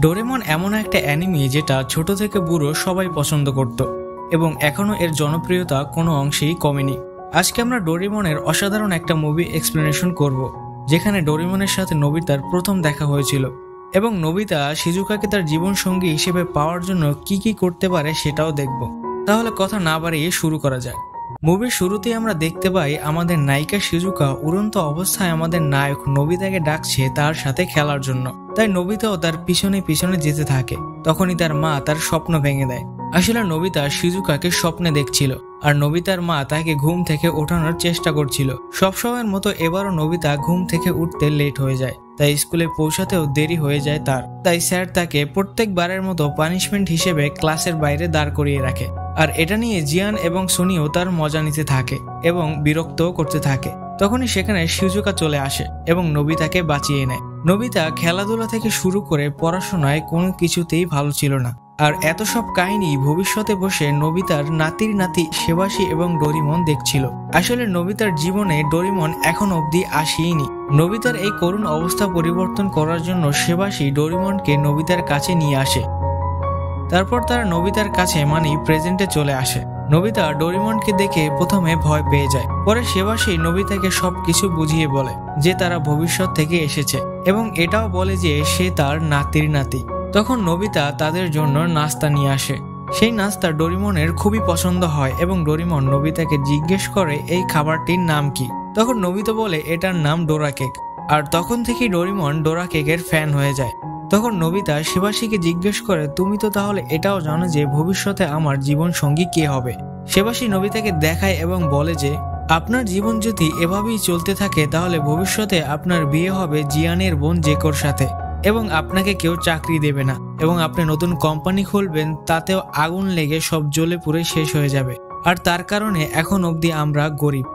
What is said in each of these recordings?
Doraemon এমন একটা anime যেটা ছোট থেকে বুড়ো সবাই পছন্দ করত এবং এখনো এর জনপ্রিয়তা কোনো অংশেই কমেনি। আজকে আমরা ডোরেমনের অসাধারণ একটা মুভি এক্সপ্লেনেশন করব, যেখানে ডোরেমনের সাথে নোবিতার প্রথম দেখা হয়েছিল এবং নোবিতা শিজুকাকে তার জীবন সঙ্গী হিসেবে পাওয়ার জন্য কি কি করতে পারে সেটাও দেখব। তাহলে কথা না বাড়িয়ে শুরু করা যাক। মুভির শুরুতেই আমরা দেখতে পাই আমাদের নায়িকা শিজুকা উড়ন্ত অবস্থায় আমাদের নায়ক নোবিতাকে ডাকছে তার সাথে খেলার জন্য। তাই নোবিতাও তার পিছনে পিছনে যেতে থাকে। তখনই তার মা তার স্বপ্ন ভেঙে দেয়। আসলে নোবিতা শিজুকাকে স্বপ্নে দেখছিল আর নোবিতার মা তাকে ঘুম থেকে ওঠানোর চেষ্টা করছিল। সবসময়ের মতো এবারও নোবিতা ঘুম থেকে উঠতে লেট হয়ে যায়, তাই স্কুলে পৌঁছাতেও দেরি হয়ে যায় তার। তাই স্যার তাকে প্রত্যেকবারের মতো পানিশমেন্ট হিসেবে ক্লাসের বাইরে দাঁড় করিয়ে রাখে। আর এটা নিয়ে জিয়ান এবং সোনিও তার মজা নিতে থাকে এবং বিরক্তও করতে থাকে। তখনই সেখানে শিজুকা চলে আসে এবং নোবিতাকে বাঁচিয়ে নেয়। নোবিতা খেলাধুলা থেকে শুরু করে পড়াশোনায় কোনো কিছুতেই ভালো ছিল না। আর এত সব কাহিনী ভবিষ্যতে বসে নোবিতার নাতির নাতি সেবাসী এবং ডোরিমন দেখছিল। আসলে নোবিতার জীবনে ডোরিমন এখন অবধি আসেইনি। নোবিতার এই করুণ অবস্থা পরিবর্তন করার জন্য সেবাসী ডোরিমনকে নোবিতার কাছে নিয়ে আসে। তারপর তারা নোবিতার কাছে মানে প্রেজেন্টে চলে আসে। নোবিতা ডোরিমনকে দেখে প্রথমে ভয় পেয়ে যায়, পরে সেবাসী নোবিতাকে সবকিছু বুঝিয়ে বলে যে তারা ভবিষ্যৎ থেকে এসেছে এবং এটাও বলে যে সে তার নাতির নাতি। তখন নোবিতা তাদের জন্য নাস্তা নিয়ে আসে। সেই নাস্তা ডোরিমনের খুবই পছন্দ হয় এবং ডোরিমন নোবিতাকে জিজ্ঞেস করে এই খাবারটির নাম কি। তখন নোবিতা বলে এটার নাম ডোরা কেক। আর তখন থেকেই ডোরিমন ডোরা কেকের ফ্যান হয়ে যায়। তখন নোবিতা সেবাসীকে জিজ্ঞেস করে তুমি তো তাহলে এটাও জানো যে ভবিষ্যতে আমার জীবন সঙ্গী কে হবে। সেবাসী নোবিতাকে দেখায় এবং বলে যে আপনার জীবন যদি এভাবেই চলতে থাকে তাহলে ভবিষ্যতে আপনার বিয়ে হবে জিয়ানের বোন জেকোর সাথে এবং আপনাকে কেউ চাকরি দেবে না এবং আপনি নতুন কোম্পানি খুলবেন, তাতেও আগুন লেগে সব জ্বলে পুড়ে শেষ হয়ে যাবে। আর তার কারণে এখন অবধি আমরা গরিব।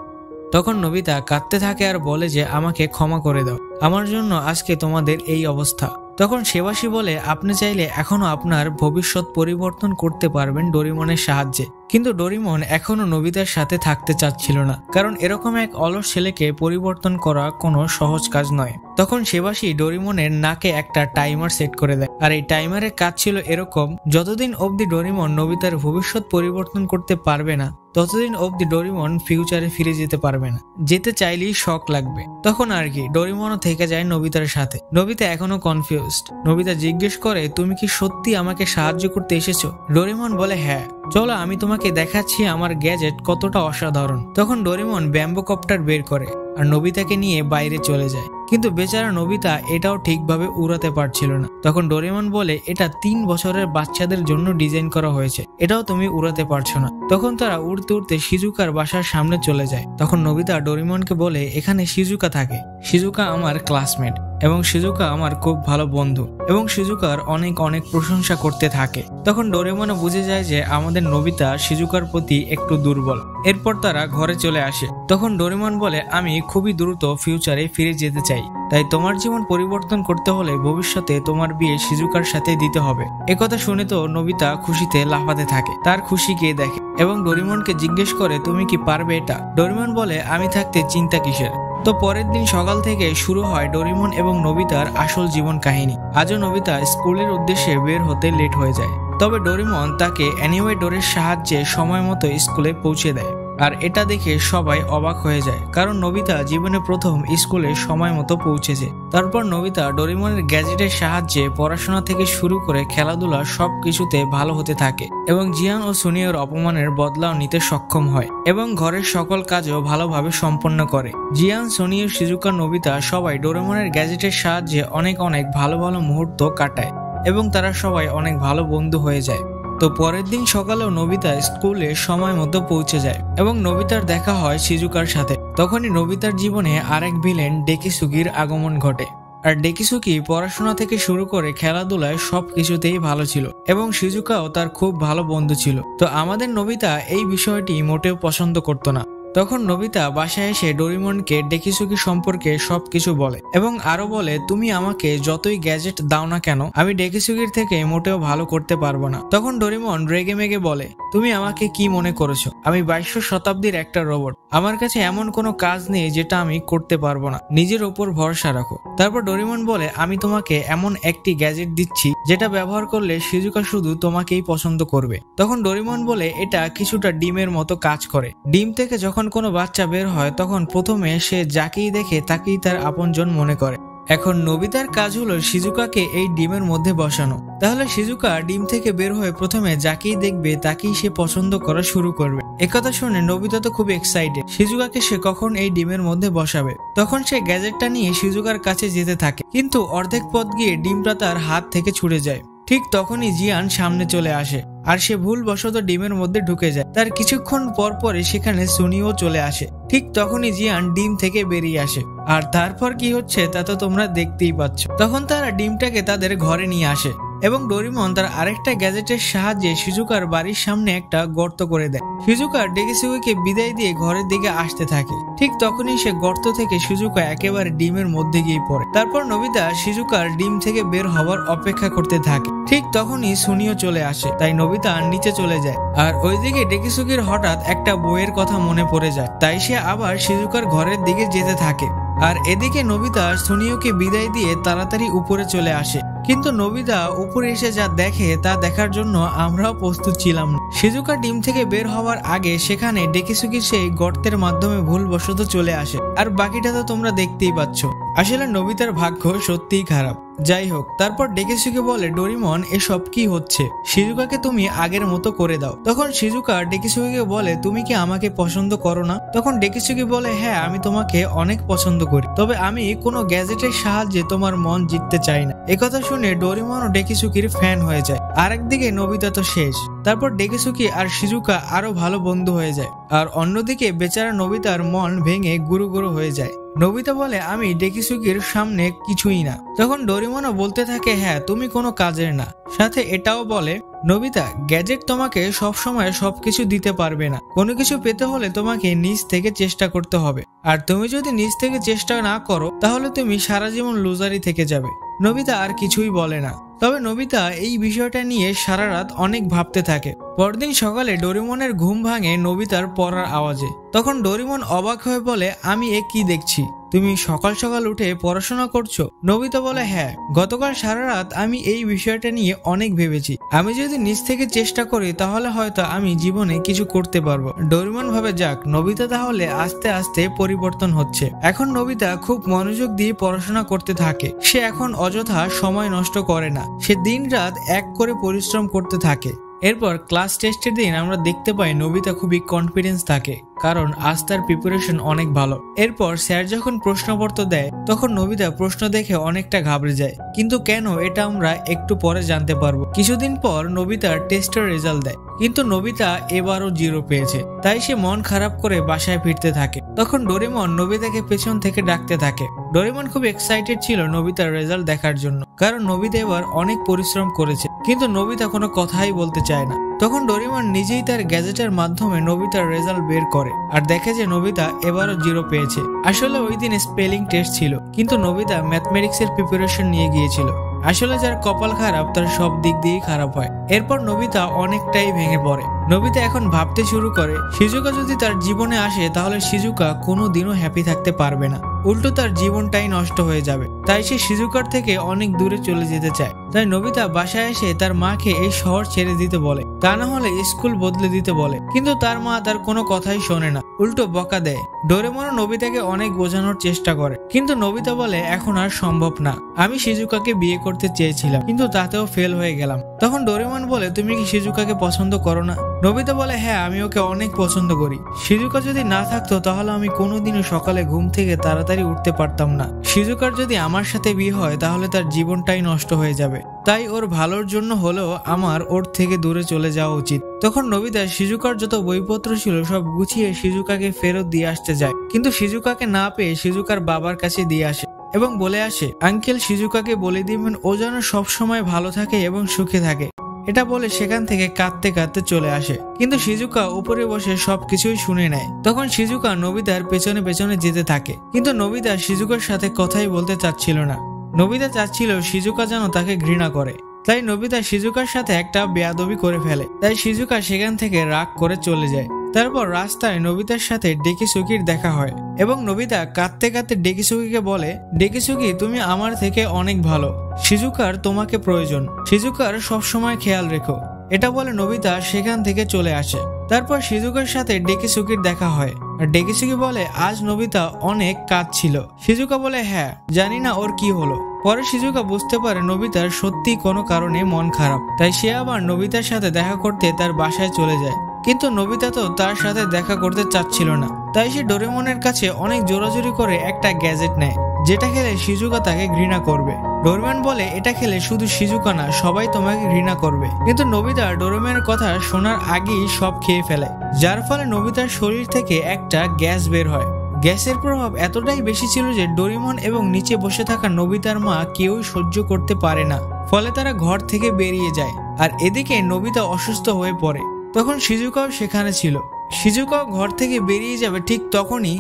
তখন নোবিতা কাঁদতে থাকে আর বলে যে আমাকে ক্ষমা করে দাও, আমার জন্য আজকে তোমাদের এই অবস্থা। তখন সেবাসী বলে আপনি চাইলে এখনো আপনার ভবিষ্যৎ পরিবর্তন করতে পারবেন ডোরিমনের সাহায্যে। কিন্তু ডোরিমন এখনো নোবিতার সাথে থাকতে চাচ্ছিল না, কারণ এরকম এক অলস ছেলেকে পরিবর্তন করা কোনো সহজ কাজ নয়। তখন সেবাসী ডোরিমনের নাকে একটা টাইমার সেট করে দেয়। আর এই টাইমারের কাজ ছিল এরকম, যতদিন অবধি ডোরিমন নোবিতার ভবিষ্যৎ পরিবর্তন করতে পারবে না ততদিন অবধি ডোরিমন ফিউচারে ফিরে যেতে পারবে না। যেতে চাইলেই শক লাগবে। তখন আর কি ডোরিমনও থেকে যায় নোবিতার সাথে। নোবিতা এখনো কনফিউজড। নোবিতা জিজ্ঞেস করে তুমি কি সত্যি আমাকে সাহায্য করতে এসেছো? ডোরিমন বলে হ্যাঁ, চলো আমি তোমাকে দেখাচ্ছি আমার গ্যাজেট কতটা অসাধারণ। তখন ডোরিমন ব্যাম্বো কপ্টার বের করে আর নোবিতাকে নিয়ে বাইরে চলে যায়। কিন্তু বেচারা নোবিতা এটাও ঠিকভাবে উড়াতে পারছিল না। তখন ডোরেমন বলে এটা 3 বছরের বাচ্চাদের জন্য ডিজাইন করা হয়েছে, এটাও তুমি উড়াতে পারছো না। তখন তারা উড়তে উড়তে শিজুকার বাসার সামনে চলে যায়। তখন নোবিতা ডোরেমনকে বলে এখানে শিজুকা থাকে, শিজুকা আমার ক্লাসমেট এবং শিজুকা আমার খুব ভালো বন্ধু এবং শিজুকার অনেক অনেক প্রশংসা করতে থাকে। তখন ডোরেমনও বুঝে যায় যে আমাদের নোবিতা শিজুকার প্রতি একটু দুর্বল। এরপর তারা ঘরে চলে আসে। তখন ডোরেমন বলে আমি খুবই দ্রুত ফিউচারে ফিরে যেতে চাই, তাই তোমার জীবন পরিবর্তন করতে হলে ভবিষ্যতে তোমার বিয়ে শিজুকার সাথে দিতে হবে। একথা শুনে তো নোবিতা খুশিতে লাফাতে থাকে। তার খুশি গিয়ে দেখে এবং ডোরেমনকে জিজ্ঞেস করে তুমি কি পারবে এটা? ডোরেমন বলে আমি থাকতে চিন্তা কিসের। তো পরের দিন সকাল থেকে শুরু হয় ডোরেমন এবং নোবিতার আসল জীবন কাহিনী। আজও নোবিতা স্কুলের উদ্দেশ্যে বের হতে লেট হয়ে যায়, তবে ডোরেমন তাকে অ্যানিওয়ে ডোরের সাহায্যে সময় মতো স্কুলে পৌঁছে দেয়। আর এটা দেখে সবাই অবাক হয়ে যায়, কারণ নোবিতা জীবনে প্রথম স্কুলে সময় মতো পৌঁছেছে। তারপর নোবিতা ডোরেমনের গ্যাজেটের সাহায্যে পড়াশোনা থেকে শুরু করে খেলাধুলা সবকিছুতে ভালো হতে থাকে এবং জিয়ান ও সুনিয়র অপমানের বদলাও নিতে সক্ষম হয় এবং ঘরের সকল কাজও ভালোভাবে সম্পন্ন করে। জিয়ান, সুনিয়র, শিজুকা, নোবিতা সবাই ডোরেমনের গ্যাজেটের সাহায্যে অনেক অনেক ভালো ভালো মুহূর্ত কাটায় এবং তারা সবাই অনেক ভালো বন্ধু হয়ে যায়। তো পরের দিন সকালেও নোবিতা স্কুলে সময় মতো পৌঁছে যায় এবং নোবিতার দেখা হয় শিজুকার সাথে। তখনই নোবিতার জীবনে আরেক ভিলেন ডেকিসুগির আগমন ঘটে। আর ডেকিসুকি পড়াশোনা থেকে শুরু করে খেলাধুলায় সবকিছুতেই ভালো ছিল এবং শিজুকাও তার খুব ভালো বন্ধু ছিল। তো আমাদের নোবিতা এই বিষয়টি মোটেও পছন্দ করতো না। তখন নোবিতা বাসায় এসে ডোরিমনকে ডেকিসুকি সম্পর্কে সবকিছু বলে এবং আরো বলে তুমি আমাকে যতই গ্যাজেট দাও না কেন আমি ডেকিসুকির থেকে মোটেও ভালো করতে পারবো না। তখন ডোরিমন রেগে মেগে বলে তুমি আমাকে কি মনে করেছো? আমি 22শ শতাব্দীর একটা রোবট। আমার কাছে এমন কোনো কাজ নেই যেটা আমি করতে পারবো না। নিজের ওপর ভরসা রাখো। তারপর ডোরেমন বলে, আমি তোমাকে এমন একটি গ্যাজেট দিচ্ছি যেটা ব্যবহার করলে শিজুকা শুধু তোমাকেই পছন্দ করবে। তখন ডোরেমন বলে, এটা কিছুটা ডিমের মতো কাজ করে। ডিম থেকে যখন কোনো বাচ্চা বের হয় তখন প্রথমে সে যাকেই দেখে তাকেই তার আপনজন মনে করে। এখন নোবিতার কাজ হলো শিজুকাকে এই ডিমের মধ্যে বসানো। তাহলে শিজুকা ডিম থেকে বের হয়ে প্রথমে যাকেই দেখবে তাকেই সে পছন্দ করা শুরু করবে। একথা শুনে নোবিতা তো খুব এক্সাইটেড শিজুকাকে সে কখন এই ডিমের মধ্যে বসাবে। তখন সে গ্যাজেটটা নিয়ে শিজুকার কাছে যেতে থাকে, কিন্তু অর্ধেক পথ গিয়ে ডিমটা তার হাত থেকে ছুটে যায়। ঠিক তখনই জিয়ান সামনে চলে আসে আর সে ভুলবশত ডিমের মধ্যে ঢুকে যায়। তার কিছুক্ষণ পর পরে সেখানে সুনিও চলে আসে। ঠিক তখনই জিয়ান ডিম থেকে বেরিয়ে আসে, আর তারপর কি হচ্ছে তা তো তোমরা দেখতেই পাচ্ছ। তখন তারা ডিমটাকে তাদের ঘরে নিয়ে আসে এবং ডোরেমন তার আরেকটা গ্যাজেটের সাহায্যে শিজুকার বাড়ির সামনে একটা গর্ত করে দেয়। শিজুকা ডেকেসুকে বিদায় দিয়ে ঘরের দিকে আসতে থাকে। ঠিক তখনই সে গর্ত থেকে শিজুকা একেবারে ডিমের মধ্যে গিয়ে পড়ে। তারপর নোবিতা শিজুকার ডিম থেকে বের হওয়ার অপেক্ষা করতে থাকে। ঠিক তখনই সুনিও চলে আসে, তাই নোবিতা নিচে চলে যায়। আর ওইদিকে ডেকেসুকির হঠাৎ একটা বইয়ের কথা মনে পড়ে যায়, তাই সে আবার শিজুকার ঘরের দিকে যেতে থাকে। আর এদিকে নোবিতা সুনিওকে বিদায় দিয়ে তাড়াতাড়ি উপরে চলে আসে। কিন্তু নোবিতা উপরে এসে যা দেখে তা দেখার জন্য আমরাও প্রস্তুত ছিলাম না। শিজুকা ডিম থেকে বের হওয়ার আগে সেখানে ডেকেসুকি সেই গর্তের মাধ্যমে ভুলবশত চলে আসে, আর বাকিটা তো তোমরা দেখতেই পাচ্ছ। আসলে নোবিতার ভাগ্য সত্যিই খারাপ। যাই হোক, তারপর ডেকেসুকি বলে, ডোরেমন এসব কি হচ্ছে? শিজুকাকে তুমি আগের মতো করে দাও। তখন শিজুকা ডেকেসুকিকে বলে, তুমি কি আমাকে পছন্দ করো না? তখন ডেকেসুকি বলে, হ্যাঁ আমি তোমাকে অনেক পছন্দ করি, তবে আমি কোনো গ্যাজেটের সাহায্যে তোমার মন জিততে চাই না। একথা শুনে ডোরেমন ও ডেকেসুকির ফ্যান হয়ে যায়। আরেকদিকে নোবিতা তো শেষ। তারপর ডেকেসুকি আর শিজুকা আরো ভালো বন্ধু হয়ে যায়, আর অন্যদিকে বেচারা নোবিতার মন ভেঙে গুরু গুরু হয়ে যায়। নোবিতা বলে, আমি ডেকেসুকির সামনে কিছুই না। তখন ডোরেমনও বলতে থাকে, হ্যাঁ তুমি কোনো কাজের না। সাথে এটাও বলে, নোবিতা গ্যাজেট তোমাকে সবসময় সবকিছু দিতে পারবে না। কোনো কিছু পেতে হলে তোমাকে নিজ থেকে চেষ্টা করতে হবে, আর তুমি যদি নিজ থেকে চেষ্টা না করো তাহলে তুমি সারা জীবন লুজারই থেকে যাবে। নোবিতা আর কিছুই বলে না। তবে নোবিতা এই বিষয়টা নিয়ে সারা রাত অনেক ভাবতে থাকে। পরদিন সকালে ডোরেমনের ঘুম ভাঙে নোবিতার পড়ার আওয়াজে। তখন ডোরেমন অবাক হয়ে বলে, আমি এ কি দেখছি? তুমি সকাল সকাল উঠে পড়াশোনা করছো? নোবিতা বলে, হ্যাঁ গতকাল সারা রাত আমি এই বিষয়টা নিয়ে অনেক ভেবেছি। আমি যদি নিজ থেকে চেষ্টা করি তাহলে হয়তো আমি জীবনে কিছু করতে পারবো। ডোরেমন ভাবে, যাক নোবিতা তাহলে আস্তে আস্তে পরিবর্তন হচ্ছে। এখন নোবিতা খুব মনোযোগ দিয়ে পড়াশোনা করতে থাকে। সে এখন অযথা সময় নষ্ট করে না, সে দিন রাত এক করে পরিশ্রম করতে থাকে। এরপর ক্লাস টেস্টের দিন আমরা দেখতে পাই নোবিতা খুবই কনফিডেন্স থাকে, কারণ আজ তার প্রিপারেশন অনেক ভালো। এরপর স্যার যখন প্রশ্নপত্র দেয় তখন নোবিতা প্রশ্ন দেখে অনেকটা ঘাবড়ে যায়, কিন্তু কেন এটা আমরা একটু পরে জানতে পারবো। কিছুদিন পর নোবিতার টেস্টের রেজাল্ট দেয়, কিন্তু নোবিতা এবারও 0 পেয়েছে, তাই সে মন খারাপ করে বাসায় ফিরতে থাকে। তখন ডোরেমন নোবিতাকে পেছন থেকে ডাকতে থাকে। ডোরেমন খুব এক্সাইটেড ছিল নোবিতার রেজাল্ট দেখার জন্য, কারণ নোবিতা এবার অনেক পরিশ্রম করেছে, কিন্তু নোবিতা কোনো কথাই বলতে চায় না। তখন ডোরেমন নিজেই তার গ্যাজেটের মাধ্যমে নোবিতার রেজাল্ট বের করে আর দেখে যে নোবিতা এবারও 0 পেয়েছে। আসলে ওই দিন স্পেলিং টেস্ট ছিল, কিন্তু নোবিতা ম্যাথমেটিক্স এর প্রিপারেশন নিয়ে গিয়েছিল। আসলে যার কপাল খারাপ তার সব দিক দিয়েই খারাপ হয়। এরপর নোবিতা অনেকটাই ভেঙে পড়ে। নোবিতা এখন ভাবতে শুরু করে, শিজুকা যদি তার জীবনে আসে তাহলে শিজুকা কোনোদিনও হ্যাপি থাকতে পারবে না, উল্টো তার জীবনটাই নষ্ট হয়ে যাবে। তাই সে শিজুকার থেকে অনেক দূরে চলে যেতে চায়। তাই নোবিতা বাসায় এসে তার মাকে এই শহর ছেড়ে দিতে বলে, তা না হলে স্কুল বদলে দিতে বলে, কিন্তু তার মা তার কোনো কথাই শোনে না, উল্টো বকা দেয়। ডোরেমন নোবিতাকে অনেক বোঝানোর চেষ্টা করে, কিন্তু নোবিতা বলে, এখন আর সম্ভব না। আমি শিজুকাকে বিয়ে করতে চেয়েছিলাম, কিন্তু তাতেও ফেল হয়ে গেলাম। তখন ডোরেমন বলে, তুমি কি শিজুকাকে পছন্দ করো না? নোবিতা বলে, হ্যাঁ আমি ওকে অনেক পছন্দ করি। শিজুকা যদি না থাকতো তাহলে আমি কোনোদিনও সকালে ঘুম থেকে তাড়াতাড়ি উঠতে পারতাম না। শিজুকার যদি আমার সাথে বিয়ে হয় তাহলে তার জীবনটাই নষ্ট হয়ে যাবে, তাই ওর ভালোর জন্য হলেও আমার ওর থেকে দূরে চলে যাওয়া উচিত। তখন নোবিতা শিজুকার যত বইপত্র ছিল সব গুছিয়ে শিজুকাকে ফেরত দিয়ে আসতে যায়, কিন্তু শিজুকাকে না পেয়ে শিজুকার বাবার কাছে দিয়ে আসে এবং বলে আসে, আঙ্কেল শিজুকাকে বলে দিবেন ও যেন সবসময় ভালো থাকে এবং সুখে থাকে। এটা বলে সেখান থেকে কাঁদতে কাঁদতে চলে আসে, কিন্তু শিজুকা উপরে বসে সবকিছুই শুনে নেয়। তখন শিজুকা নোবিতার পেছনে পেছনে যেতে থাকে, কিন্তু নোবিতা শিজুকার সাথে কথাই বলতে চাচ্ছিল না। নোবিতা চাচ্ছিল শিজুকা যেন তাকে ঘৃণা করে, তাই নোবিতা শিজুকার সাথে একটা বেয়াদবি করে ফেলে। তাই শিজুকা সেখান থেকে রাগ করে চলে যায়। তারপর রাস্তায় নোবিতার সাথে ডেকিসুকির দেখা হয় এবং নোবিতা কাঁদতে কাঁদতে ডেকিসুকিকে বলে, ডেকিসুকি তুমি আমার থেকে অনেক ভালো, শিজুকার তোমাকে প্রয়োজন, শিজুকার সবসময় খেয়াল রেখো। এটা বলে নোবিতা সেখান থেকে চলে আসে। তারপর শিজুকার সাথে ডেকিসুকির দেখা হয় আর ডেকিসুকি বলে আজ নোবিতা অনেক কাঁদছিল। শিজুকা বলে হ্যাঁ, জানি না ওর কি হলো। পরে শিজুকা বুঝতে পারে নোবিতার সত্যি কোনো কারণে মন খারাপ, তাই সে আবার নোবিতার সাথে দেখা করতে তার বাসায় চলে যায়। কিন্তু নোবিতা তো তার সাথে দেখা করতে চাচ্ছিল না, তাই সে ডোরেমনের কাছে অনেক জোরাজোরি করে একটা গ্যাজেট নেয়, যেটা খেলে শিজুকা তাকে ঘৃণা করবে। ডোরেমন বলে এটা খেলে শুধু শিজুকা না, সবাই তোমাকে ঘৃণা করবে। কিন্তু নোবিতা ডোরেমনের কথা শোনার আগেই সব খেয়ে ফেলে, যার ফলে নোবিতার শরীর থেকে একটা গ্যাস বের হয়। গ্যাসের প্রভাব এতটাই বেশি ছিল যে ডোরেমন এবং নিচে বসে থাকা নোবিতার মা কেউই সহ্য করতে পারে না, ফলে তারা ঘর থেকে বেরিয়ে যায়। আর এদিকে নোবিতা অসুস্থ হয়ে পড়ে। তখন শিজুকাও সেখানে ছিল। শিজুকাও ঘর থেকে বেরিয়ে যাবে, ঠিক তখনই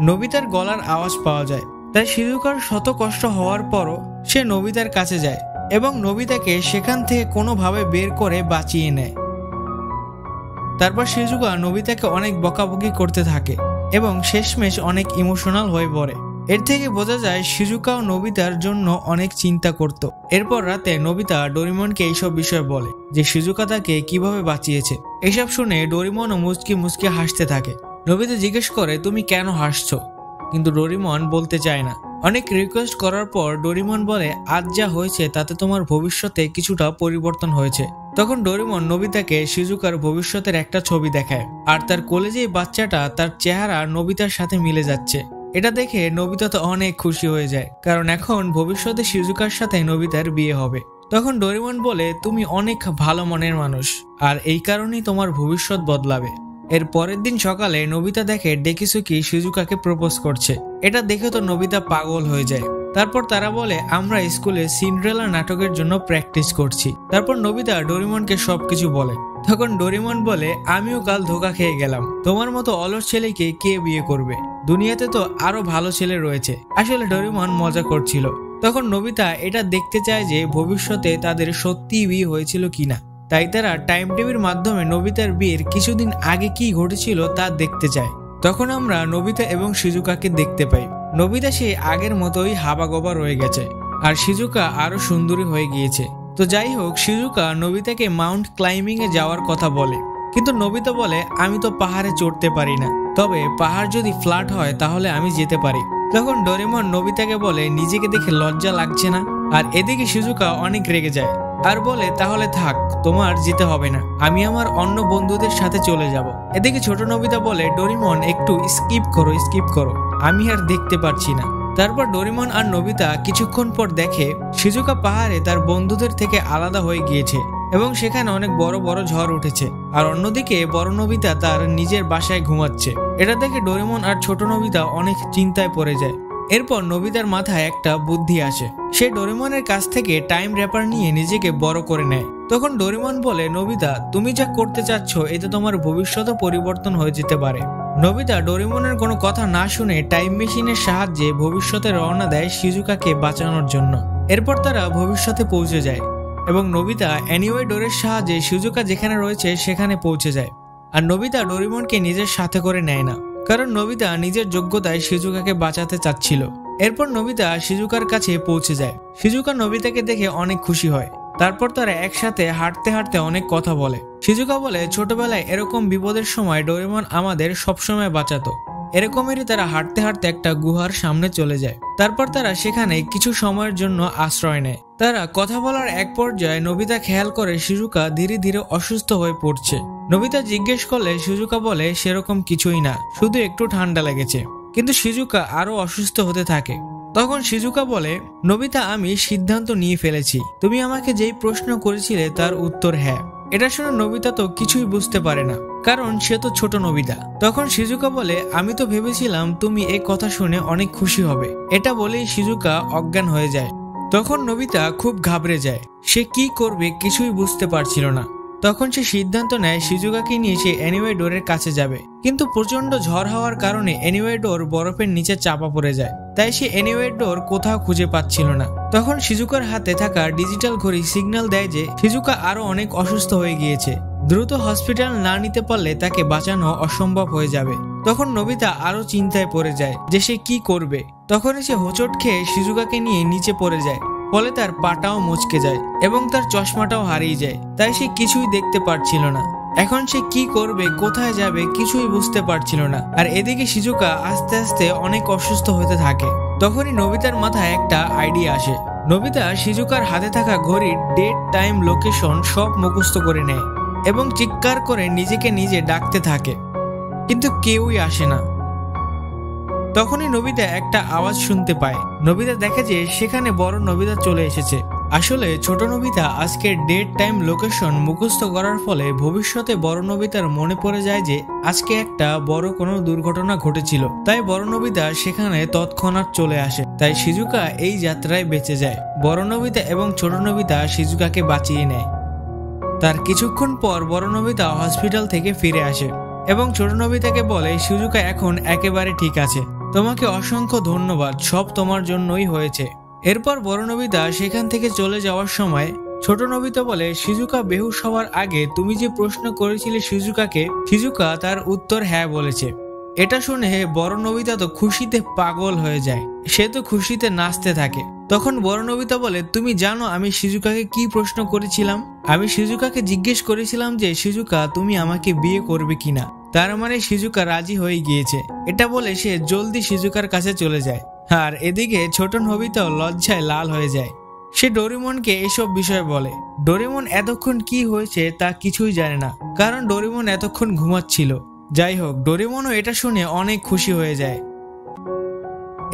নোবিতার গলার আওয়াজ পাওয়া যায়। তাই শিজুকার শত কষ্ট হওয়ার পরও সে নোবিতার কাছে যায় এবং নোবিতাকে সেখান থেকে কোনোভাবে বের করে বাঁচিয়ে নেয়। তারপর শিজুকা নোবিতাকে অনেক বকাবকি করতে থাকে এবং শেষমেশ অনেক ইমোশনাল হয়ে পড়ে। এর থেকে বোঝা যায় শিজুকাও নোবিতার জন্য অনেক চিন্তা করত। এরপর রাতে নোবিতা ডোরেমনকে এইসব বিষয় বলে যে শিজুকা তাকে কিভাবে বাঁচিয়েছে। এসব শুনে ডোরেমনও মুচকি মুচকি হাসতে থাকে। নোবিতা জিজ্ঞেস করে তুমি কেন হাসছো, কিন্তু ডোরেমন বলতে চায় না। অনেক রিকোয়েস্ট করার পর ডোরেমন বলে আজ যা হয়েছে তাতে তোমার ভবিষ্যতে কিছুটা পরিবর্তন হয়েছে। তখন ডোরেমন নোবিতাকে শিজুকার ভবিষ্যতের একটা ছবি দেখায় আর তার কোলে যে বাচ্চাটা তার চেহারা নোবিতার সাথে মিলে যাচ্ছে। এটা দেখে নোবিতা তো অনেক খুশি হয়ে যায়, কারণ এখন ভবিষ্যতে শিজুকার সাথে নোবিতার বিয়ে হবে। তখন ডোরেমন বলে তুমি অনেক ভালো মনের মানুষ আর এই কারণেই তোমার ভবিষ্যৎ বদলাবে। এর পরের দিন সকালে নোবিতা দেখে ডেকিসুকি শিজুকাকে প্রপোজ করছে। এটা দেখে তো নোবিতা পাগল হয়ে যায়। তারপর তারা বলে আমরা স্কুলে সিন্ড্রেলা নাটকের জন্য প্র্যাকটিস করছি। তারপর নোবিতা ডোরেমনকে সবকিছু বলে। তখন ডোরেমন বলে আমিও কাল ধোকা খেয়ে গেলাম, তোমার মতো অলস ছেলেকে কে বিয়ে করবে, দুনিয়াতে তো আরো ভালো ছেলে রয়েছে। আসলে ডোরেমন মজা করছিল। তখন নোবিতা এটা দেখতে চায় যে ভবিষ্যতে তাদের সত্যিই বিয়ে হয়েছিল কিনা, তাই তারা টাইম টেবিলের মাধ্যমে নোবিতার বিয়ের কিছুদিন আগে কি ঘটেছিল তা দেখতে চায়। তখন আমরা নোবিতা এবং শিজুকাকে দেখতে পাই। নোবিতা সে আগের মতোই হাবাগোবা রয়ে গেছে আর শিজুকা আরো সুন্দরী হয়ে গিয়েছে। তো যাই হোক, শিজুকা নোবিতাকে মাউন্ট ক্লাইম্বিং এ যাওয়ার কথা বলে, কিন্তু নোবিতা বলে আমি তো পাহাড়ে চড়তে পারি না, তবে পাহাড় যদি ফ্ল্যাট হয় তাহলে আমি যেতে পারি। তখন ডোরেমন নোবিতাকে বলে নিজেকে দেখে লজ্জা লাগছে না। আর এদিকে শিজুকা অনেক রেগে যায় আর বলে তাহলে থাক, তোমার যেতে হবে না, আমি আমার অন্য বন্ধুদের সাথে চলে যাব। এদিকে ছোট নোবিতা বলে ডোরেমন একটু স্কিপ করো, আমি আর দেখতে পারছি না। তারপর ডোরেমন আর নোবিতা কিছুক্ষণ পর দেখে শিজুকা পাহাড়ে তার বন্ধুদের থেকে আলাদা হয়ে গিয়েছে এবং সেখানে অনেক বড় বড় ঝড় উঠেছে। আর অন্যদিকে বড় নোবিতা তার নিজের বাসায় ঘুমাচ্ছে। এটা দেখে ডোরেমন আর ছোট নোবিতা অনেক চিন্তায় পড়ে যায়। এরপর নোবিতার মাথায় একটা বুদ্ধি আসে। সে ডোরেমনের কাছ থেকে টাইম র্যাপার নিয়ে নিজেকে বড় করে নেয়। তখন ডোরেমন বলে নোবিতা তুমি যা করতে চাচ্ছ এতে তোমার ভবিষ্যৎ পরিবর্তন হয়ে যেতে পারে। নোবিতা ডোরেমনের কোনো কথা না শুনে টাইম মেশিনের সাহায্যে ভবিষ্যতে রওনা দেয় শিজুকাকে বাঁচানোর জন্য। এরপর তারা ভবিষ্যতে পৌঁছে যায় এবং নোবিতা অ্যানিওয়ে ডোরের সাহায্যে শিজুকা যেখানে রয়েছে সেখানে পৌঁছে যায়। আর নোবিতা ডোরেমনকে নিজের সাথে করে নেয় না, কারণ নোবিতা নিজের যোগ্যতায় শিজুকাকে বাঁচাতে চাচ্ছিল। এরপর নোবিতা শিজুকার কাছে পৌঁছে যায়। শিজুকা নোবিতাকে দেখে অনেক খুশি হয়। তারপর তারা একসাথে হাঁটতে হাঁটতে অনেক কথা বলে। শিজুকা বলে ছোটবেলায় এরকম বিপদের সময় ডোরেমন আমাদের সবসময় বাঁচাতো। এরকমেরই তারা হাঁটতে হাঁটতে একটা গুহার সামনে চলে যায়। তারপর তারা সেখানে কিছু সময়ের জন্য আশ্রয় নেয়। তারা কথা বলার এক পর্যায়ে নোবিতা খেয়াল করে শিজুকা ধীরে ধীরে অসুস্থ হয়ে পড়ছে। নোবিতা জিজ্ঞেস করলে শিজুকা বলে সেরকম কিছুই না, শুধু একটু ঠান্ডা লেগেছে। কিন্তু শিজুকা আরো অসুস্থ হতে থাকে। তখন শিজুকা বলে নোবিতা আমি সিদ্ধান্ত নিয়ে ফেলেছি, তুমি আমাকে যেই প্রশ্ন করেছিলে তার উত্তর হ্যাঁ। এটা শুনে নোবিতা তো কিছুই বুঝতে পারে না, কারণ সে তো ছোট নোবিতা। তখন শিজুকা বলে আমি তো ভেবেছিলাম তুমি এই কথা শুনে অনেক খুশি হবে। এটা বলেই শিজুকা অজ্ঞান হয়ে যায়। তখন নোবিতা খুব ঘাবড়ে যায়, সে কি করবে কিছুই বুঝতে পারছিল না। তখন সে সিদ্ধান্ত নেয় শিজুকাকে নিয়ে সে অ্যানিওয়ে ডোরের কাছে যাবে, কিন্তু প্রচন্ড ঝড় হওয়ার কারণে অ্যানিওয়ে ডোর বরফের নিচে চাপা পড়ে যায়। তাই সে এনিওয়ে ডোর কোথাও খুঁজে পাচ্ছিল না। তখন শিজুকার হাতে থাকা ডিজিটাল ঘড়ি সিগন্যাল দেয় যে শিজুকা আরো অনেক অসুস্থ হয়ে গিয়েছে, দ্রুত হসপিটাল না নিতে পারলে তাকে বাঁচানো অসম্ভব হয়ে যাবে। তখন নোবিতা আরো চিন্তায় পড়ে যায় যে সে কি করবে। তখনই সে হোঁচট খেয়ে শিজুকাকে নিয়ে নিচে পড়ে যায়, ফলে তার পাটাও মচকে যায় এবং তার চশমাটাও হারিয়ে যায়। তাই সে কিছুই দেখতে পারছিল না। এখন সে কি করবে, কোথায় যাবে কিছুই বুঝতে পারছিল না। আর এদিকে শিজুকা আস্তে আস্তে অনেক অসুস্থ হতে থাকে। তখনই নোবিতার মাথায় একটা আইডিয়া আসে। নোবিতা শিজুকার হাতে থাকা ঘড়ির ডেট, টাইম, লোকেশন সব মুখস্থ করে নেয় এবং চিৎকার করে নিজেকে নিজে ডাকতে থাকে, কিন্তু কেউই আসে না। তখনই নোবিতা একটা আওয়াজ শুনতে পায়। নোবিতা দেখে যে সেখানে বড় নোবিতা চলে এসেছে। আসলে ছোট নোবিতা আজকের ডেট, টাইম, লোকেশন মুখস্থ করার ফলে ভবিষ্যতে বড় নোবিতার মনে পড়ে যায় যে আজকে একটা বড় কোনো দুর্ঘটনা ঘটেছিল। তাই বড় নোবিতা সেখানে তৎক্ষণাৎ চলে আসে। তাই শিজুকা এই যাত্রায় বেঁচে যায়। বড় নোবিতা এবং ছোট নোবিতা শিজুকাকে বাঁচিয়ে নেয়। তার কিছুক্ষণ পর বড় নোবিতা হসপিটাল থেকে ফিরে আসে এবং ছোট নোবিতাকে বলে শিজুকা এখন একেবারে ঠিক আছে, তোমাকে অসংখ্য ধন্যবাদ, সব তোমার জন্যই হয়েছে। এরপর বড় নোবিতা সেখান থেকে চলে যাওয়ার সময় ছোট নোবিতা বলে শিজুকা বেহুশ হওয়ার আগে তুমি যে প্রশ্ন করেছিলে শিজুকাকে, শিজুকা তার উত্তর হ্যাঁ বলেছে। এটা শুনে বড় নোবিতা তো খুশিতে পাগল হয়ে যায়, সে তো খুশিতে নাচতে থাকে। তখন বড় নোবিতা বলে তুমি জানো আমি শিজুকাকে কি প্রশ্ন করেছিলাম? আমি শিজুকাকে জিজ্ঞেস করেছিলাম যে শিজুকা তুমি আমাকে বিয়ে করবে কিনা। তার মানে শিজুকা রাজি হয়ে গিয়েছে। এটা বলে সে জলদি শিজুকার কাছে চলে যায়। আর এদিকে ছোট নোবিতাও লজ্জায় লাল হয়ে যায়। সে ডোরেমনকে এসব বিষয় বলে। ডোরেমন এতক্ষণ কি হয়েছে তা কিছুই জানে না, কারণ ডোরেমন এতক্ষণ ঘুমাচ্ছিল। যাই হোক, ডোরেমনও এটা শুনে অনেক খুশি হয়ে যায়।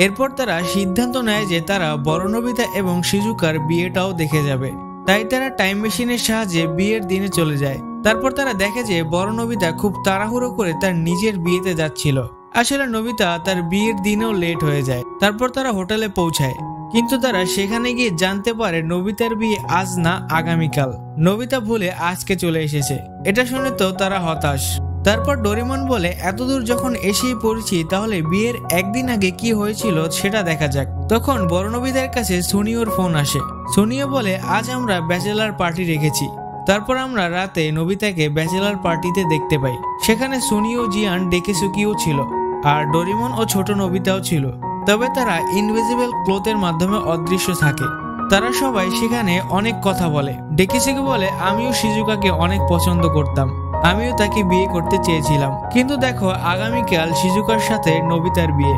এরপর তারা সিদ্ধান্ত নেয় যে তারা বড় নোবিতা এবং শিজুকার বিয়েটাও দেখে যাবে। তাই তারা টাইম মেশিনের সাহায্যে বিয়ের দিনে চলে যায়। তারপর তারা দেখে যে বড় নোবিতা খুব তাড়াহুড়ো করে তার নিজের বিয়েতে যাচ্ছিল। আসলে নোবিতা তার বিয়ের দিনেও লেট হয়ে যায়। তারপর তারা হোটেলে পৌঁছায়, কিন্তু তারা সেখানে গিয়ে জানতে পারে নোবিতার বিয়ে আজ না আগামীকাল। নোবিতা ভুলে আজকে চলে এসেছে। এটা শুনে তো তারা হতাশ। তারপর ডোরেমন বলে এতদূর যখন এসেই পড়েছি তাহলে বিয়ের একদিন আগে কি হয়েছিল সেটা দেখা যাক। তখন বড় নোবিতার কাছে সুনিওর ফোন আসে। সুনিও বলে আজ আমরা ব্যাচেলার পার্টি রেখেছি। তারপর আমরা রাতে নোবিতাকে ব্যাচেলার পার্টিতে দেখতে পাই। সেখানে সুনিও, জিয়ান, ডেকেসুকিও ছিল, আর ডোরেমন ও ছোট নোবিতাও ছিল। তবে তারা ইনভিজিবল ক্লোথের মাধ্যমে অদৃশ্য থাকে। তারা সবাই সেখানে অনেক কথা বলে। ডেকেসুকি বলে আমিও শিজুকাকে অনেক পছন্দ করতাম, আমিও তাকে বিয়ে করতে চেয়েছিলাম, কিন্তু দেখো আগামীকাল শিজুকার সাথে নোবিতার বিয়ে।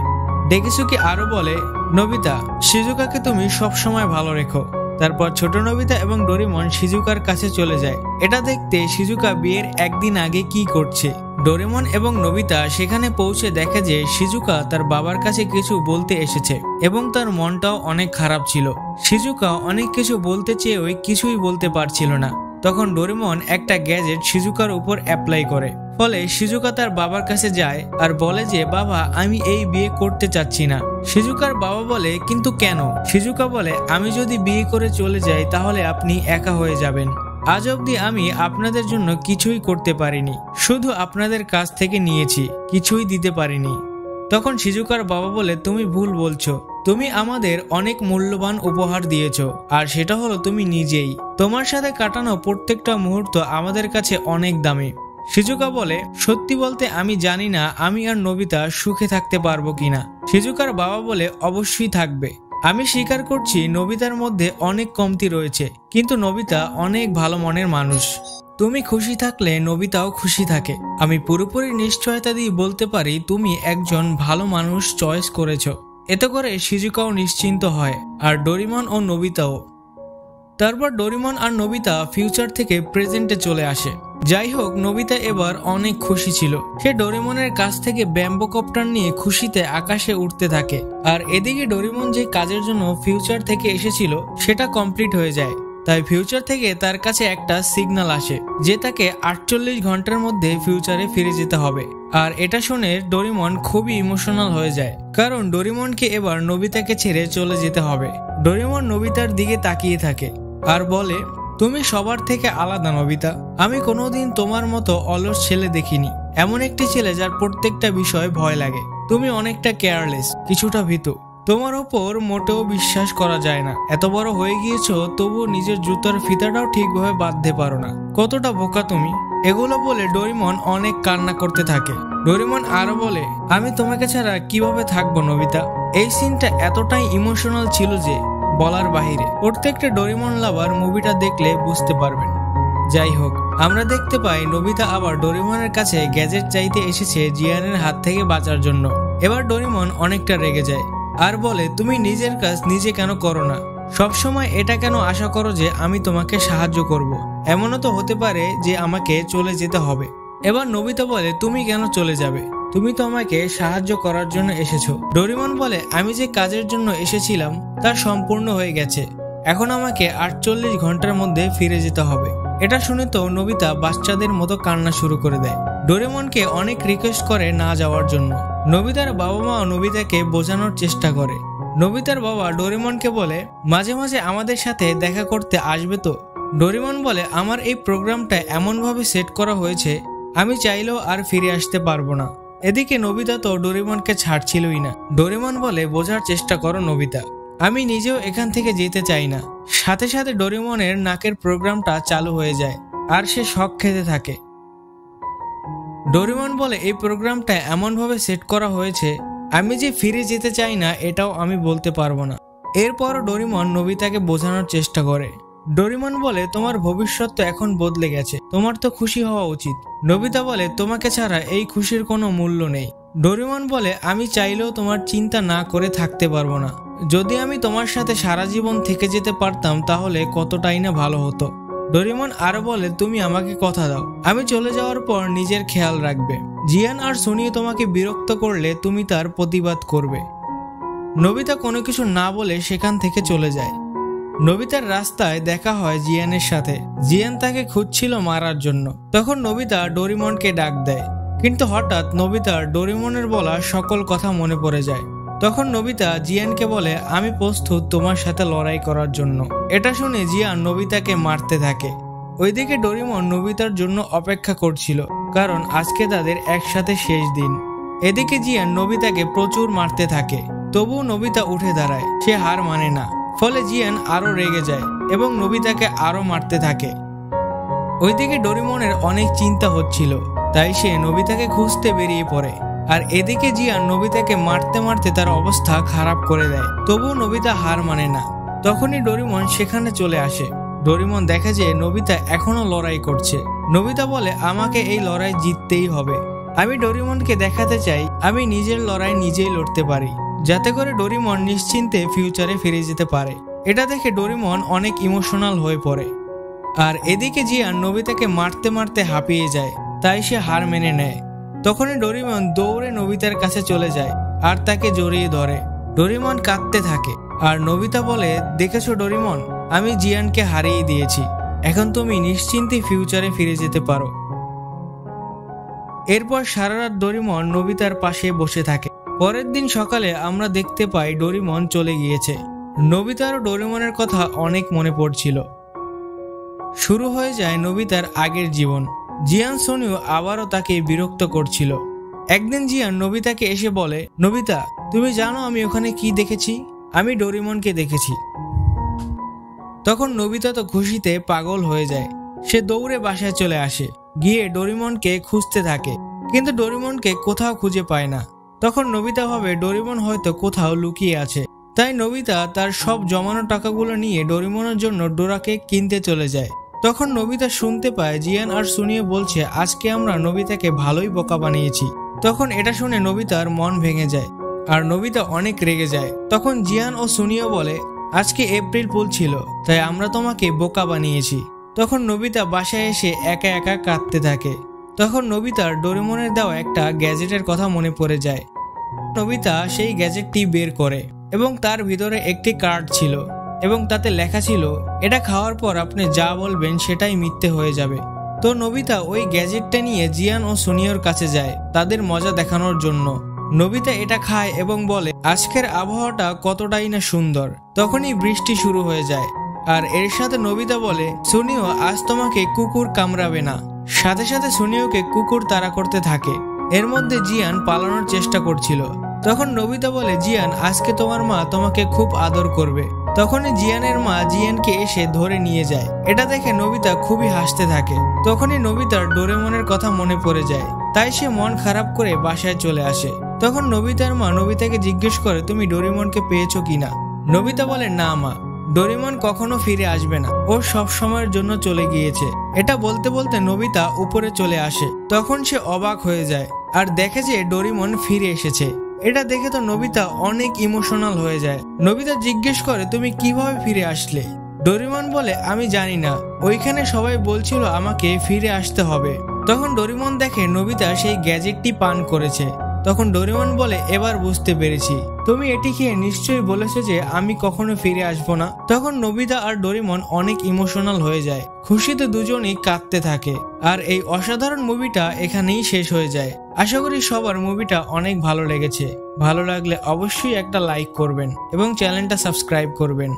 ডেকেসুকি আরো বলে নোবিতা, শিজুকাকে তুমি সবসময় ভালো রেখো। তারপর ছোট নোবিতা এবং ডোরেমন শিজুকার কাছে চলে যায় এটা দেখতে শিজুকা বিয়ের একদিন আগে কি করছে। ডোরেমন এবং নোবিতা সেখানে পৌঁছে দেখে যে শিজুকা তার বাবার কাছে কিছু বলতে এসেছে এবং তার মনটাও অনেক খারাপ ছিল। শিজুকা অনেক কিছু বলতে চেয়েও কিছুই বলতে পারছিল না। তখন ডোরেমন একটা গ্যাজেট শিজুকার উপর অ্যাপ্লাই করে, ফলে শিজুকা তার বাবার কাছে যায় আর বলে যে বাবা আমি এই বিয়ে করতে চাচ্ছি না। শিজুকার বাবা বলে কিন্তু কেন? শিজুকা বলে আমি যদি বিয়ে করে চলে যাই তাহলে আপনি একা হয়ে যাবেন। আজ অবধি আমি আপনাদের জন্য কিছুই করতে পারিনি, শুধু আপনাদের কাছ থেকে নিয়েছি, কিছুই দিতে পারিনি। তখন শিজুকার বাবা বলে তুমি ভুল বলছো, তুমি আমাদের অনেক মূল্যবান উপহার দিয়েছো, আর সেটা হলো তুমি নিজেই। তোমার সাথে কাটানো প্রত্যেকটা মুহূর্ত আমাদের কাছে অনেক দামি। শিজুকা বলে সত্যি বলতে আমি জানি না আমি আর নোবিতা সুখে থাকতে পারবো কিনা। শিজুকার বাবা বলে অবশ্যই থাকবে। আমি স্বীকার করছি নোবিতার মধ্যে অনেক কমতি রয়েছে, কিন্তু নোবিতা অনেক ভালো মনের মানুষ। তুমি খুশি থাকলে নোবিতাও খুশি থাকে। আমি পুরোপুরি নিশ্চয়তা দিয়ে বলতে পারি তুমি একজন ভালো মানুষ চয়েস করেছো। এতে করে শিজুকাও নিশ্চিন্ত হয়, আর ডোরেমন ও নোবিতাও। তারপর ডোরেমন আর নোবিতা ফিউচার থেকে প্রেজেন্টে চলে আসে। যাই হোক, নোবিতা এবার অনেক খুশি ছিল। সে ডোরেমনের কাছ থেকে ব্যাম্বো কপ্টার নিয়ে খুশিতে আকাশে উঠতে থাকে। আর এদিকে ডোরেমন যে কাজের জন্য ফিউচার থেকে এসেছিল সেটা কমপ্লিট হয়ে যায়। তাই ফিউচার থেকে তার কাছে একটা সিগন্যাল আসে যে তাকে 48 ঘন্টার মধ্যে ফিউচারে ফিরে যেতে হবে। আর এটা শুনে ডোরেমন খুবই ইমোশনাল হয়ে যায়, কারণ ডোরেমনকে এবার নোবিতাকে ছেড়ে চলে যেতে হবে। ডোরেমন নোবিতার দিকে তাকিয়ে থাকে আর বলে তুমি সবার থেকে আলাদা নোবিতা। আমি কোনোদিন তোমার মতো অলস ছেলে দেখিনি, এমন একটি ছেলে যার প্রত্যেকটা বিষয় ভয় লাগে। তুমি অনেকটা কেয়ারলেস, কিছুটা ভীতু। তোমার ওপর মোটেও বিশ্বাস করা যায় না। এত বড় হয়ে গিয়েছো, তবু নিজের জুতার ফিতাটাও ঠিকভাবে বাঁধতে পারো না। কতটা বোকা তুমি। এগুলো বলে ডোরিমন অনেক কান্না করতে থাকে। ডোরিমন আরো বলে, আমি তোমাকে ছাড়া কিভাবে থাকবো নোবিতা। এই সিনটা এতটাই ইমোশনাল ছিল যে বলার বাহিরে। প্রত্যেকটা ডোরিমন লাভার মুভিটা দেখলে বুঝতে পারবেন। যাই হোক, আমরা দেখতে পাই নোবিতা আবার ডোরিমনের কাছে গ্যাজেট চাইতে এসেছে জিয়ানের হাত থেকে বাঁচার জন্য। এবার ডোরিমন অনেকটা রেগে যায় আর বলে, তুমি নিজের কাজ নিজে কেন করো না? সবসময় এটা কেন আশা করো যে আমি তোমাকে সাহায্য করব? এমনও তো হতে পারে যে আমাকে চলে যেতে হবে। এবার নোবিতা বলে, তুমি কেন চলে যাবে? তুমি তো আমাকে সাহায্য করার জন্য এসেছো। ডোরিমন বলে, আমি যে কাজের জন্য এসেছিলাম তা সম্পূর্ণ হয়ে গেছে। এখন আমাকে 48 ঘন্টার মধ্যে ফিরে যেতে হবে। এটা শুনে তো নোবিতা বাচ্চাদের মতো কান্না শুরু করে দেয়। ডোরেমনকে অনেক রিকোয়েস্ট করে না যাওয়ার জন্য। নোবিতার বাবা মাও নোবিতাকে বোঝানোর চেষ্টা করে। নোবিতার বাবা ডোরেমনকে বলে, মাঝে মাঝে আমাদের সাথে দেখা করতে আসবে তো? ডোরেমন বলে, আমার এই প্রোগ্রামটা এমনভাবে সেট করা হয়েছে আমি চাইলেও আর ফিরে আসতে পারবো না। এদিকে নোবিতা তো ডোরেমনকে ছাড়ছিলই না। ডোরেমন বলে, বোঝার চেষ্টা করো নোবিতা, আমি নিজেও এখান থেকে যেতে চাই না। সাথে সাথে ডোরেমনের নাকের প্রোগ্রামটা চালু হয়ে যায় আর সে শক খেতে থাকে। ডোরেমন বলে, এই প্রোগ্রামটা এমনভাবে সেট করা হয়েছে আমি যে ফিরে যেতে চাই না এটাও আমি বলতে পারবো না। এরপর ডোরেমন নোবিতাকে বোঝানোর চেষ্টা করে। ডোরেমন বলে, তোমার ভবিষ্যৎ তো এখন বদলে গেছে, তোমার তো খুশি হওয়া উচিত। নোবিতা বলে, তোমাকে ছাড়া এই খুশির কোনো মূল্য নেই। ডোরেমন বলে, আমি চাইলেও তোমার চিন্তা না করে থাকতে পারবো না। যদি আমি তোমার সাথে সারা জীবন থেকে যেতে পারতাম তাহলে কতটাই না ভালো হতো। ডোরেমন আরো বলে, তুমি আমাকে কথা দাও, আমি চলে যাওয়ার পর নিজের খেয়াল রাখবে। জিয়ান আর সোনিও তোমাকে বিরক্ত করলে তুমি তার প্রতিবাদ করবে। নোবিতা কোনো কিছু না বলে সেখান থেকে চলে যায়। নোবিতার রাস্তায় দেখা হয় জিয়ানের সাথে। জিয়ান তাকে খুঁজছিল মারার জন্য। তখন নোবিতা ডোরেমনকে ডাক দেয়, কিন্তু হঠাৎ নোবিতার ডোরেমনের বলা সকল কথা মনে পড়ে যায়। তখন নোবিতা জিয়ানকে বলে, আমি প্রস্তুত তোমার সাথে লড়াই করার জন্য। এটা শুনে জিয়ান নোবিতাকে মারতে থাকে। ওইদিকে ডোরেমন নোবিতার জন্য অপেক্ষা করছিল, কারণ আজকে তাদের একসাথে শেষ দিন। এদিকে জিয়ান নোবিতাকে প্রচুর মারতে থাকে, তবুও নোবিতা উঠে দাঁড়ায়, সে হার মানে না। ফলে জিয়ান আরো রেগে যায় এবং নোবিতাকে আরো মারতে থাকে। ওইদিকে ডোরেমনের অনেক চিন্তা হচ্ছিল, তাই সে নোবিতাকে খুঁজতে বেরিয়ে পড়ে। আর এদিকে জিয়ান নোবিতাকে মারতে মারতে তার অবস্থা খারাপ করে দেয়, তবুও নোবিতা হার মানে না। তখনই ডোরেমন সেখানে চলে আসে। ডোরেমন দেখে যে নোবিতা এখনো লড়াই করছে। নোবিতা বলে, আমাকে এই লড়াই জিততেই হবে। আমি ডোরেমনকে দেখাতে চাই আমি নিজের লড়াই নিজেই লড়তে পারি, যাতে করে ডোরেমন নিশ্চিন্তে ফিউচারে ফিরে যেতে পারে। এটা দেখে ডোরেমন অনেক ইমোশনাল হয়ে পড়ে। আর এদিকে জিয়ান নোবিতাকে মারতে মারতে হাঁপিয়ে যায়, তাই সে হার মেনে নেয়। তখনই ডোরেমন দৌড়ে নোবিতার কাছে চলে যায় আর তাকে জড়িয়ে ধরে। ডোরেমন কাঁদতে থাকে আর নোবিতা বলে, দেখেছো ডোরেমন, আমি জিয়ানকে হারিয়ে দিয়েছি, এখন তুমি নিশ্চিন্তে ফিউচারে ফিরে যেতে পারো। এরপর সারা রাত ডোরেমন নোবিতার পাশে বসে থাকে। পরের দিন সকালে আমরা দেখতে পাই ডোরেমন চলে গিয়েছে। নোবিতার ও ডোরেমনের কথা অনেক মনে পড়ছিল। শুরু হয়ে যায় নোবিতার আগের জীবন। জিয়ান সোনিও আবারও তাকে বিরক্ত করছিল। একদিন জিয়ান নোবিতাকে এসে বলে, নোবিতা, তুমি জানো আমি ওখানে কি দেখেছি? আমি ডোরেমনকে দেখেছি। তখন নোবিতা তো খুশিতে পাগল হয়ে যায়। সে দৌড়ে বাসায় চলে আসে, গিয়ে ডোরেমনকে খুঁজতে থাকে, কিন্তু ডোরেমনকে কোথাও খুঁজে পায় না। তখন নোবিতা ভাবে ডোরেমন হয়তো কোথাও লুকিয়ে আছে। তাই নোবিতা তার সব জমানো টাকাগুলো নিয়ে ডোরেমনের জন্য ডোরাকে কিনতে চলে যায়। তখন নোবিতা শুনতে পায় জিয়ান আর সুনিও বলছে, আজকে আমরা নোবিতাকে ভালোই বোকা বানিয়েছি। তখন এটা শুনে নোবিতার মন ভেঙে যায় আর নোবিতা অনেক রেগে যায়। তখন জিয়ান ও সুনিও বলে, আজকে এপ্রিল ফুল ছিল, তাই আমরা তোমাকে বোকা বানিয়েছি। তখন নোবিতা বাসায় এসে একা একা কাঁদতে থাকে। তখন নোবিতার ডোরেমনের দেওয়া একটা গ্যাজেটের কথা মনে পড়ে যায়। নোবিতা সেই গ্যাজেটটি বের করে এবং তার ভিতরে একটি কার্ড ছিল এবং তাতে লেখা ছিল, এটা খাওয়ার পর আপনি যা বলবেন সেটাই মিথ্যে হয়ে যাবে। তো নোবিতা ওই গ্যাজেটটা নিয়ে জিয়ান ও সুনিয়র কাছে যায় তাদের মজা দেখানোর জন্য। নোবিতা এটা খায় এবং বলে, আজকের আবহাওয়াটা কতটাই না সুন্দর। তখনই বৃষ্টি শুরু হয়ে যায় আর এর সাথে নোবিতা বলে, সুনিও আজ তোমাকে কুকুর কামড়াবে না। সাথে সাথে সুনিওকে কুকুর তাড়া করতে থাকে। এর মধ্যে জিয়ান পালানোর চেষ্টা করছিল, তখন নোবিতা বলে, জিয়ান আজকে তোমার মা তোমাকে খুব আদর করবে। তখনই জিয়ানের মা জিয়ানকে এসে ধরে নিয়ে যায়। এটা দেখে নোবিতা খুবই হাসতে থাকে। তখনই নোবিতার ডোরেমনের কথা মনে পড়ে যায়, তাই সে মন খারাপ করে বাসায় চলে আসে। তখন নোবিতার মা নোবিতাকে জিজ্ঞেস করে, তুমি ডোরেমনকে পেয়েছো কিনা? নোবিতা বলে, না মা, ডোরেমন কখনো ফিরে আসবে না, ও সব সময়ের জন্য চলে গিয়েছে। এটা বলতে বলতে নোবিতা উপরে চলে আসে। তখন সে অবাক হয়ে যায় আর দেখে যে ডোরেমন ফিরে এসেছে। এটা দেখে তো নোবিতা অনেক ইমোশনাল হয়ে যায়। নোবিতা জিজ্ঞেস করে, তুমি কিভাবে ফিরে আসলে? ডোরেমন বলে, আমি জানি না, ওইখানে সবাই বলছিল আমাকে ফিরে আসতে হবে। তখন ডোরেমন দেখে নোবিতা সেই গ্যাজেটটি পান করেছে। তখন ডোরেমন বলে, এবার বুঝতে পেরেছি, তুমি এটি খেয়ে নিশ্চয়ই বলেছো যে আমি কখনো ফিরে আসবো না। তখন নোবিতা আর ডোরেমন অনেক ইমোশনাল হয়ে যায়, খুশিতে দুজনেই কাঁদতে থাকে। আর এই অসাধারণ মুভিটা এখানেই শেষ হয়ে যায়। আশা করি সবার মুভিটা অনেক ভালো লেগেছে। ভালো লাগলে অবশ্যই একটা লাইক করবেন এবং চ্যানেলটা সাবস্ক্রাইব করবেন।